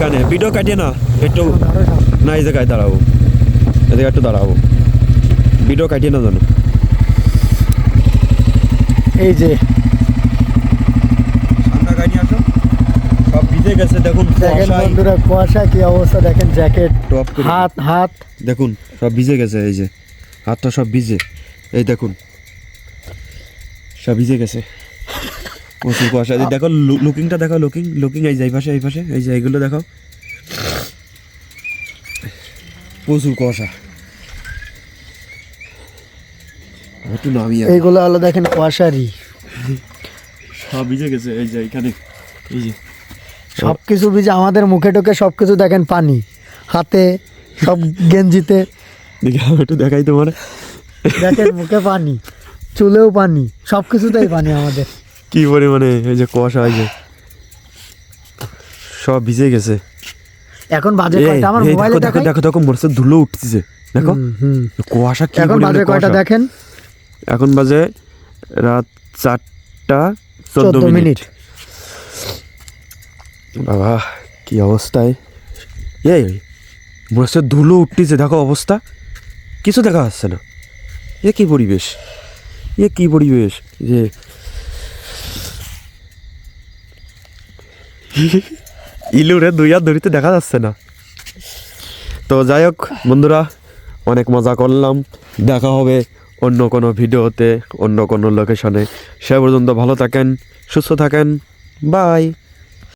এখানে ভিডিও কাটিয়ে না একটু, না এই জায়গায় দাঁড়াবো, এই জায়গায় একটু দাঁড়াবো, ভিডিও কাটিয়ে না জানো। এই যে ঠান্ডা গাড়ি আসো, সব ভিজে গেছে দেখুন, দেখেন বন্ধুরা কুয়াশা কি অবস্থা, দেখেন জ্যাকেট, টপ করে হাত দেখুন সব ভিজে গেছে, এই যে হাতটা সব ভিজে, এই দেখুন সব ভিজে গেছে প্রচুর কুয়াশা। এই দেখো লুকিংটা দেখো, লুকিং এই যে এই পাশে এই যে এইগুলো দেখো, প্রচুর কুয়াশা। একটু নামিয়ে এইগুলো হলো দেখেন কুয়াশারই, সব ভিজে গেছে, এই যে এখানে এই যে সবকিছু ভিজে, আমাদের মুখে টোকে সবকিছু দেখেন পানি, হাতে সব গেঞ্জিতে দেখি আমি একটু দেখাই তোমার, দেখেন মুখে পানি, চুলেও পানি, সবকিছুতেই পানি আমাদের। কি পরিমাণে এই যে কুয়াশা, এই যে সব ভিজে গেছে। এখন বাজে এই, কয়টা আমার এই মোবাইলে দেখো দেখো দেখো মোরসে ধুলো উঠতেছে, দেখো কুয়াশা কি এখন পরিমাণে বাজে কয়টা কুয়াশা। দেখেন, এখন বাজে রাত 4টা 14 মিনিট। বাবা কি অবস্থায়, এই মোরসে ধুলো উঠতেছে, দেখো অবস্থা, কিছু দেখা যাচ্ছে না। এ কি পরিবেশ, যে ইলুরে দুই হাত ধরিতে দেখা যাচ্ছে না। তো যাই হোক বন্ধুরা, অনেক মজা করলাম, দেখা হবে অন্য কোনো ভিডিওতে, অন্য কোনো লোকেশনে। সে পর্যন্ত ভালো থাকেন, সুস্থ থাকেন, বাই।